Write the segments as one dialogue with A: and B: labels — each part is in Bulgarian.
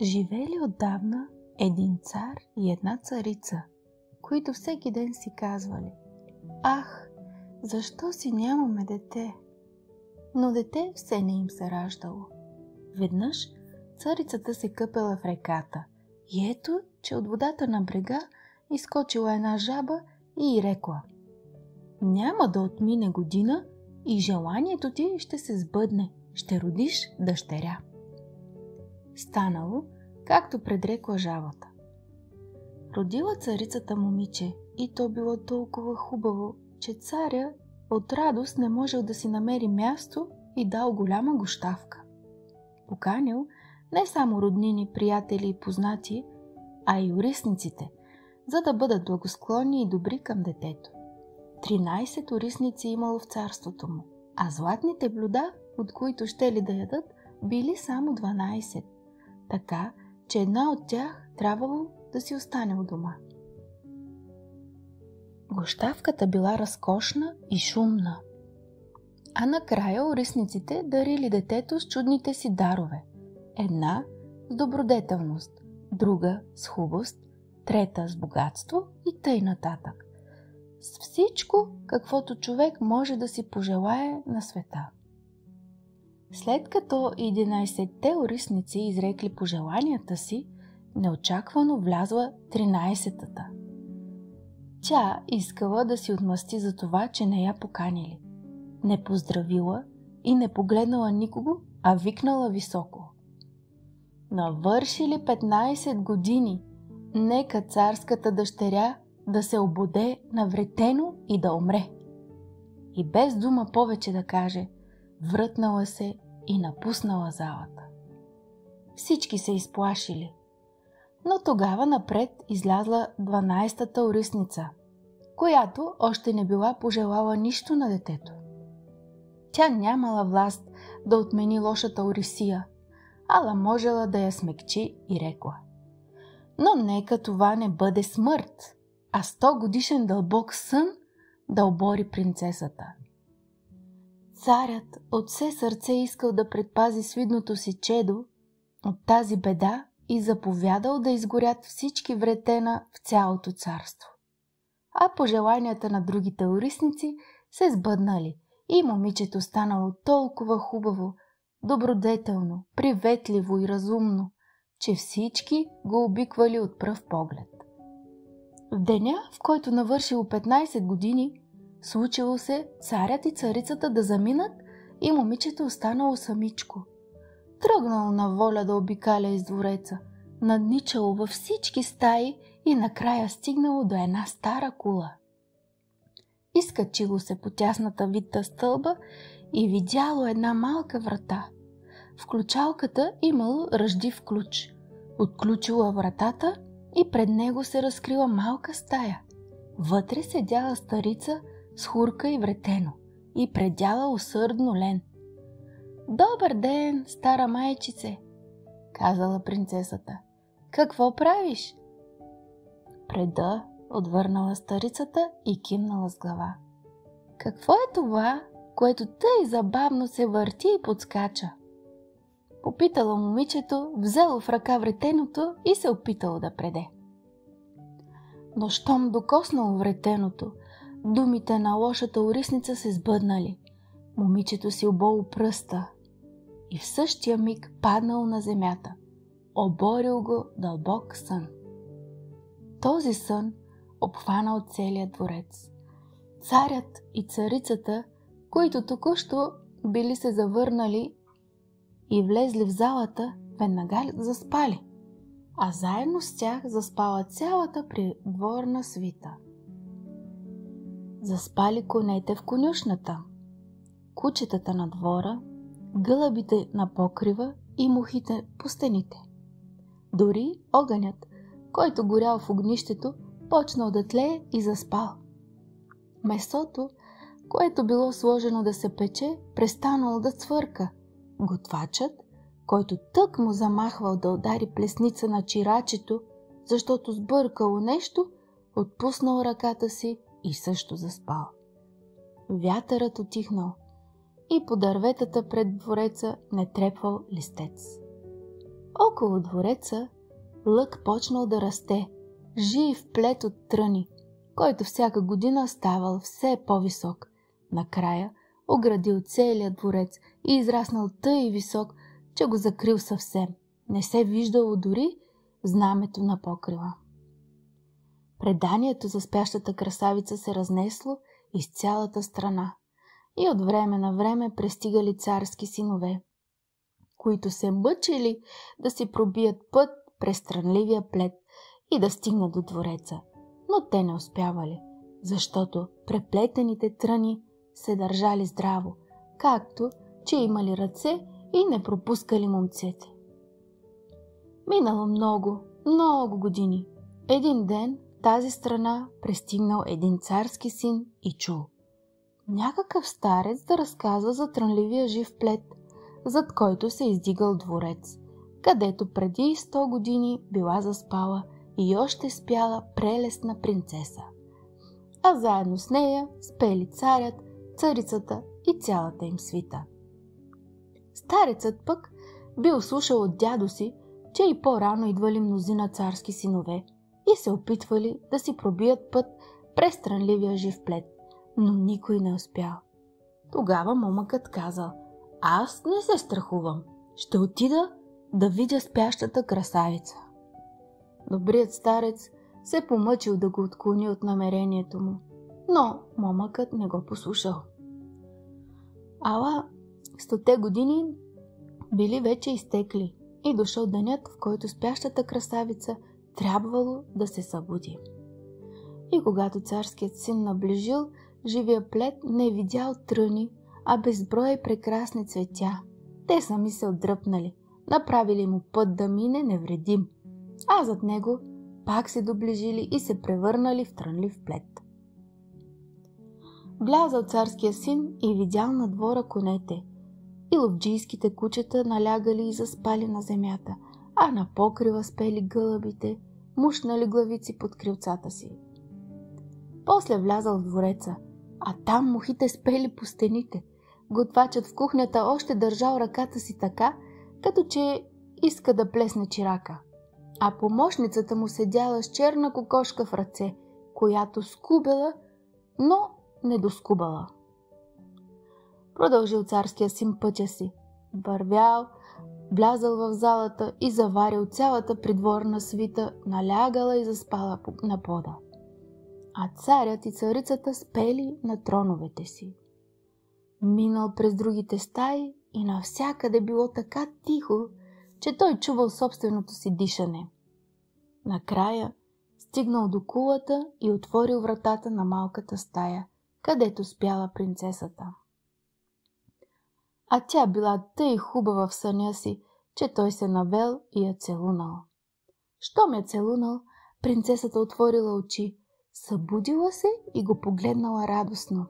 A: Живели отдавна един цар и една царица, които всеки ден си казвали: «Ах, защо си нямаме дете?» Но дете все не им се раждало. Веднъж царицата се къпела в реката и ето, че от водата на брега изскочила една жаба и й рекла: «Няма да отмине година и желанието ти ще се сбъдне, ще родиш дъщеря». Станало, както предрекла жабата. Родила царицата момиче и то било толкова хубаво, че царя от радост не можел да си намери място и дал голяма гощавка. Поканил не само роднини, приятели и познати, а и орисниците, за да бъдат благосклонни и добри към детето. 13 орисници имало в царството му, а златните блюда, от които щели да ядат, били само 12, така че една от тях трябвало да си остане у дома. Гощавката била разкошна и шумна, а накрая орисниците дарили детето с чудните си дарове. Една с добродетелност, друга с хубост, трета с богатство и тъй нататък. С всичко, каквото човек може да си пожелае на света. След като 11-те орисници изрекли пожеланията си, неочаквано влязла 13-та. Тя искала да си отмъсти за това, че не я поканили. Не поздравила и не погледнала никого, а викнала високо: «Навършили 15 години, нека царската дъщеря да се ободе навретено и да умре». И без дума повече да каже, врътнала се и напуснала залата. Всички се изплашили. Но тогава напред излязла 12-та орисница, която още не била пожелала нищо на детето. Тя нямала власт да отмени лошата орисия, ала можела да я смекчи и рекла: «Но нека това не бъде смърт, а 100 годишен дълбок сън да обори принцесата». Царят от все сърце искал да предпази свидното си чедо от тази беда и заповядал да изгорят всички вретена в цялото царство. А пожеланията на другите орисници се сбъднали и момичето станало толкова хубаво, добродетелно, приветливо и разумно, че всички го обиквали от пръв поглед. В деня, в който навършило 15 години, случило се царят и царицата да заминат и момичето останало самичко. Тръгнало на воля да обикаля из двореца, надничало във всички стаи и накрая стигнало до една стара кула. Изкачило се по тясната вита стълба и видяло една малка врата. В ключалката имало ръждив ключ. Отключила вратата и пред него се разкрила малка стая. Вътре седяла старица с хурка и вретено и предяла усърдно лен. «Добър ден, стара майчице!» казала принцесата. «Какво правиш?» «Преда», отвърнала старицата и кимнала с глава. «Какво е това, което тъй забавно се върти и подскача?» Попитала момичето, взело в ръка вретеното и се опитало да преде. Но щом докоснало вретеното, думите на лошата орисница се сбъднали. Момичето си оболо пръста и в същия миг паднал на земята. Оборил го дълбок сън. Този сън обхванал целия дворец. Царят и царицата, които току-що били се завърнали и влезли в залата, веднага заспали, а заедно с тях заспала цялата придворна свита. Заспали конете в конюшната, кучетата на двора, гълъбите на покрива и мухите по стените. Дори огънят, който горял в огнището, почнал да тлее и заспал. Месото, което било сложено да се пече, престанало да цвърка. Готвачът, който тък му замахвал да удари плесница на чирачето, защото сбъркало нещо, отпуснал ръката си и също заспал. Вятърът утихнал и по дърветата пред двореца не трепвал листец. Около двореца лък почнал да расте, жив плет от тръни, който всяка година ставал все по-висок. Накрая оградил целият дворец и израснал тъй висок, че го закрил съвсем. Не се виждало дори знамето на покрива. Преданието за спящата красавица се разнесло из цялата страна и от време на време пристигали царски синове, които се мъчили да си пробият път през странливия плет и да стигнат до двореца. Но те не успявали, защото преплетените тръни се държали здраво, както че имали ръце и не пропускали момцете. Минало много години. Един ден в тази страна пристигнал един царски син и чул някакъв старец да разказва за трънливия жив плет, зад който се издигал дворец, където преди 100 години била заспала и още спяла прелестна принцеса. А заедно с нея спели царят, царицата и цялата им свита. Старецът пък бил слушал от дядо си, че и по-рано идвали мнозина царски синове и се опитвали да си пробият път през трънливия жив плет, но никой не успял. Тогава момъкът казал: аз не се страхувам, ще отида да видя спящата красавица. Добрият старец се помъчил да го отклони от намерението му, но момъкът не го послушал. Ала 100 години били вече изтекли и дошъл денят, в който спящата красавица трябвало да се събуди. И когато царският син наближил, живия плет не видял тръни, а безброй прекрасни цветя. Те сами се отдръпнали, направили му път да мине невредим, а зад него пак се доближили и се превърнали в трънлив плет. Влязал царския син и видял на двора конете, и ловджийските кучета налягали и заспали на земята, а на покрива спели гълъбите, мушнали главици под крилцата си. После влязал в двореца, а там мухите спели по стените. Готвачът в кухнята още държал ръката си така, като че иска да плесне чирака, а помощницата му седяла с черна кокошка в ръце, която скубела, но не доскубала. Продължил царския син пътя си, вървял, влязал в залата и заварил цялата придворна свита, налягала и заспала на пода. А царят и царицата спели на троновете си. Минал през другите стаи и навсякъде било така тихо, че той чувал собственото си дишане. Накрая стигнал до кулата и отворил вратата на малката стая, където спяла принцесата. А тя била тъй хубава в съня си, че той се навел и я целунал. Щом я целунал, принцесата отворила очи, събудила се и го погледнала радостно.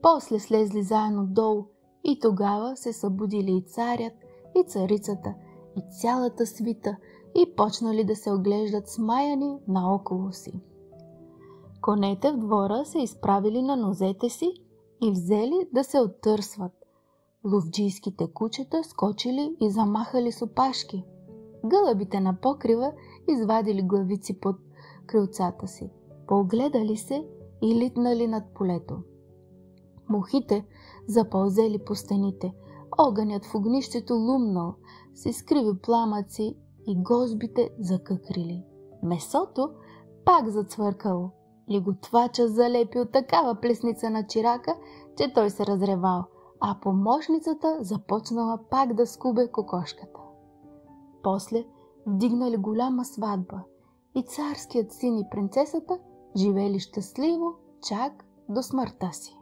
A: После слезли заедно долу и тогава се събудили и царят, и царицата, и цялата свита и почнали да се оглеждат смаяни наоколо си. Конете в двора се изправили на нозете си и взели да се оттърсват. Ловджийските кучета скочили и замахали с опашки. Гълъбите на покрива извадили главици под крилцата си, погледали се и литнали над полето. Мухите запълзели по стените, огънят в огнището лумнал, се скриви пламъци и гозбите закъкрили. Месото пак зацвъркало и готвача залепил такава плесница на чирака, че той се разревал, а помощницата започнала пак да скубе кокошката. После вдигнали голяма сватба и царският син и принцесата живели щастливо чак до смъртта си.